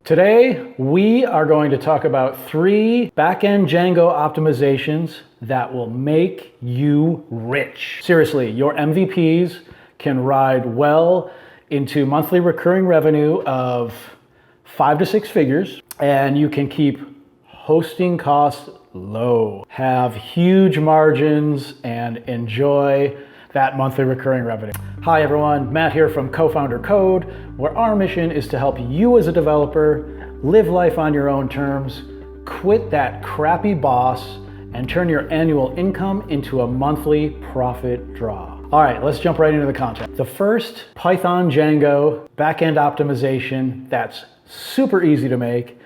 Today, we are going to talk about 3 backend Django optimizations that will make you rich. Seriously, your MVPs can ride well into monthly recurring revenue of 5 to 6 figures, and you can keep hosting costs low, have huge margins, and enjoy that monthly recurring revenue. Hi everyone, Matt here from Co-Founder Code, where our mission is to help you as a developer live life on your own terms, quit that crappy boss, and turn your annual income into a monthly profit draw. All right, let's jump right into the content. The first Python Django backend optimization that's super easy to make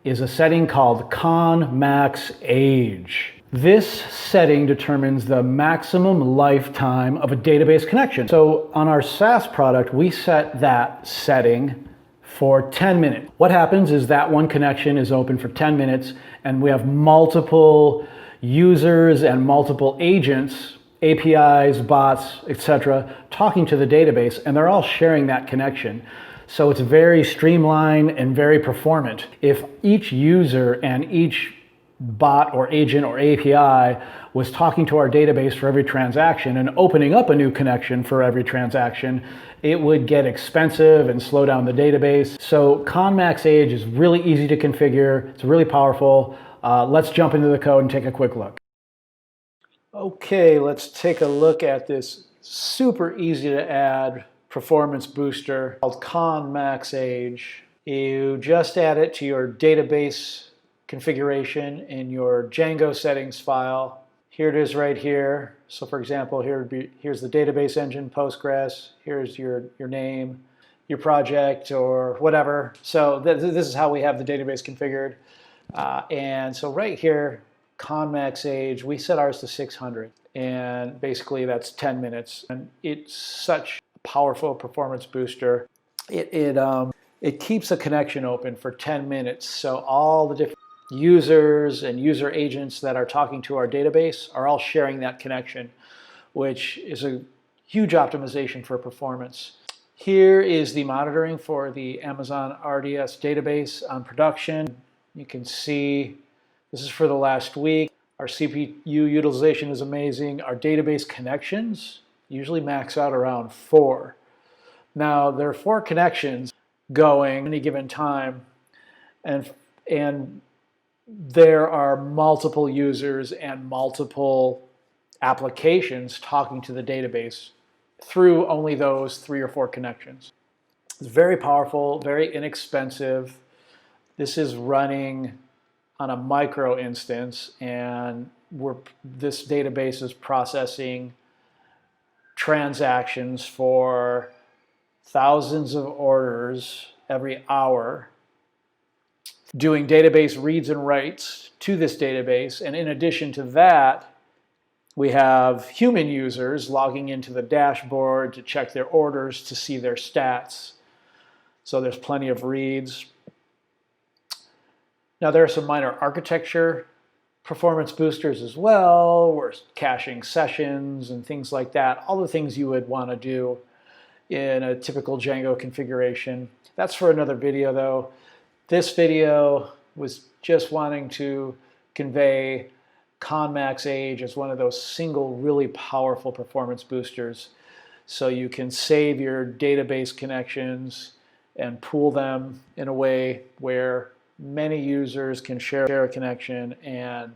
is a setting called ConmaxAge. This setting determines the maximum lifetime of a database connection. So on our SaaS product, we set that setting for 10 minutes. What happens is that one connection is open for 10 minutes and we have multiple users and multiple agents, APIs, bots, etc., talking to the database, and they're all sharing that connection. So it's very streamlined and very performant. If each user and each bot or agent or API was talking to our database for every transaction and opening up a new connection for every transaction, it would get expensive and slow down the database. So ConmaxAge is really easy to configure. It's really powerful. Let's jump into the code and take a quick look. Okay, let's take a look at this super easy to add performance booster called ConmaxAge. You just add it to your database configuration in your Django settings file. Here it is right here. So for example, here's the database engine, Postgres. Here's your name, your project, or whatever. So this is how we have the database configured. And so right here, ConmaxAge, we set ours to 600. And basically that's 10 minutes. And it's such a powerful performance booster. It keeps a connection open for 10 minutes. So all the different users and user agents that are talking to our database are all sharing that connection, which is a huge optimization for performance. Here is the monitoring for the Amazon RDS database on production. You can see this is for the last week. Our CPU utilization is amazing. Our database connections usually max out around 4. Now there are 4 connections going at any given time, and there are multiple users and multiple applications talking to the database through only those 3 or 4 connections. It's very powerful, very inexpensive. This is running on a micro instance, and this database is processing transactions for thousands of orders every hour, doing database reads and writes to this database. And in addition to that, we have human users logging into the dashboard to check their orders, to see their stats. So there's plenty of reads. Now there are some minor architecture performance boosters as well. We're caching sessions and things like that. All the things you would want to do in a typical Django configuration. That's for another video though. This video was just wanting to convey ConmaxAge as one of those single really powerful performance boosters, so you can save your database connections and pool them in a way where many users can share a connection, and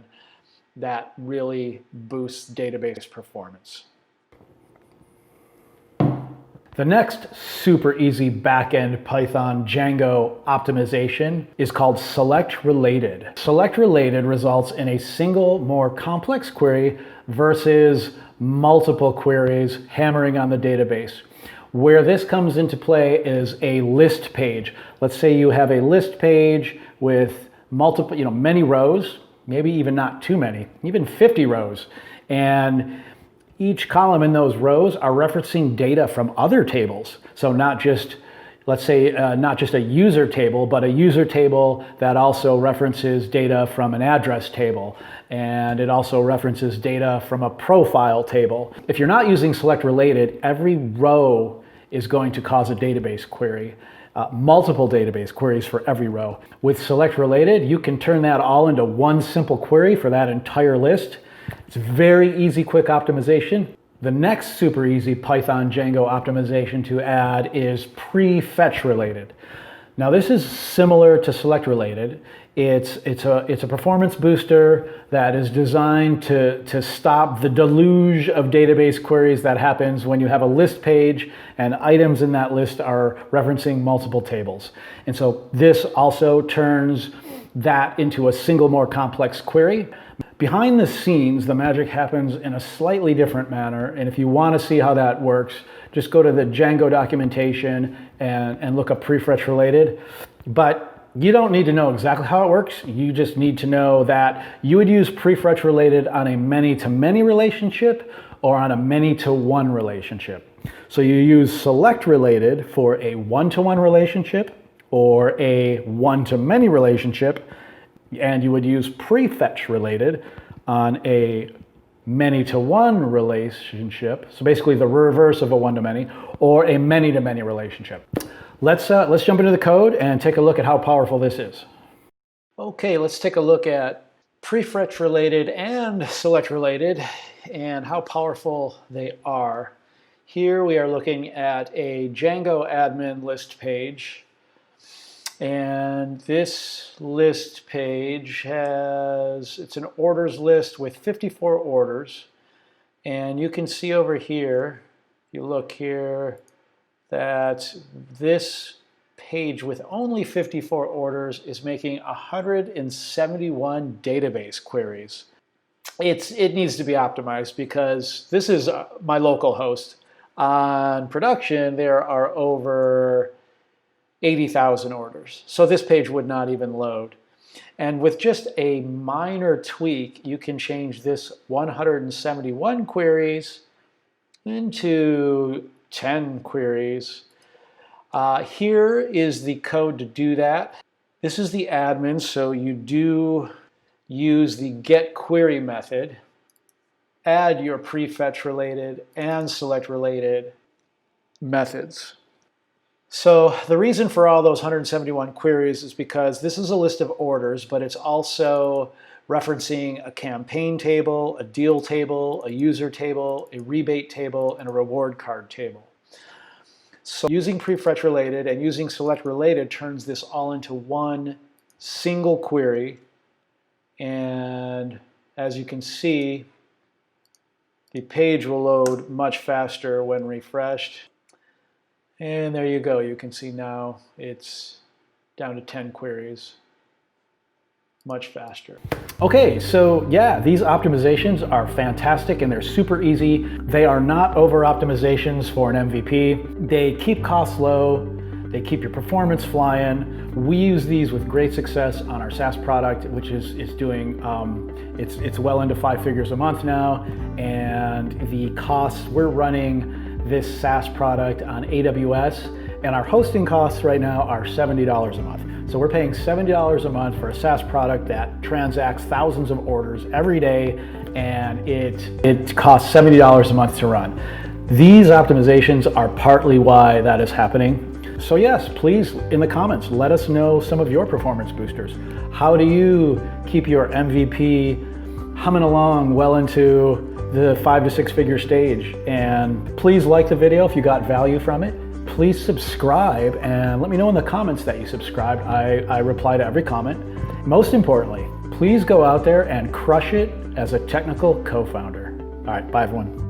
that really boosts database performance. The next super easy backend Python Django optimization is called SelectRelated. SelectRelated results in a single, more complex query versus multiple queries hammering on the database. Where this comes into play is a list page. Let's say you have a list page with multiple, many rows, maybe even not too many, even 50 rows. And each column in those rows are referencing data from other tables. So not just, let's say, not just a user table, but a user table that also references data from an address table. And it also references data from a profile table. If you're not using SelectRelated, every row is going to cause a database query. multiple database queries for every row. With SelectRelated, you can turn that all into one simple query for that entire list. It's very easy, quick optimization. The next super easy Python Django optimization to add is pre-fetch related. Now this is similar to SelectRelated. It's a performance booster that is designed to stop the deluge of database queries that happens when you have a list page and items in that list are referencing multiple tables. And so this also turns that into a single more complex query. Behind the scenes, the magic happens in a slightly different manner, and if you want to see how that works, just go to the Django documentation and look up pre-fetch related. But you don't need to know exactly how it works. You just need to know that you would use pre-fetch related on a many-to-many relationship or on a many-to-one relationship. So you use select related for a one-to-one relationship or a one-to-many relationship, and you would use prefetch related on a many-to-one relationship, so basically the reverse of a one-to-many, or a many-to-many relationship. Let's jump into the code and take a look at how powerful this is. Okay, let's take a look at prefetch related and select related and how powerful they are. Here we are looking at a Django admin list page. And this list page it's an orders list with 54 orders. And you can see over here, if you look here, that this page with only 54 orders is making 171 database queries. It needs to be optimized because this is my local host. On production, there are over 80,000 orders. So this page would not even load. And with just a minor tweak, you can change this 171 queries into 10 queries. Here is the code to do that. This is the admin, so you do use the get query method. Add your prefetch related and select related methods. So the reason for all those 171 queries is because this is a list of orders, but it's also referencing a campaign table, a deal table, a user table, a rebate table, and a reward card table. So using prefetch related and using select related turns this all into one single query. And as you can see, the page will load much faster when refreshed. And there you go. You can see now it's down to 10 queries. Much faster. Okay, so yeah, these optimizations are fantastic and they're super easy. They are not over optimizations for an MVP. They keep costs low. They keep your performance flying. We use these with great success on our SaaS product, which is doing, it's well into 5 figures a month now. And the costs, we're running this SaaS product on AWS, and our hosting costs right now are $70 a month. So we're paying $70 a month for a SaaS product that transacts thousands of orders every day, and it costs $70 a month to run. These optimizations are partly why that is happening. So yes, please, in the comments, let us know some of your performance boosters. How do you keep your MVP humming along well into the 5 to 6 figure stage? And please like the video if you got value from it. Please subscribe and let me know in the comments that you subscribed. I reply to every comment. Most importantly, please go out there and crush it as a technical co-founder. All right, bye everyone.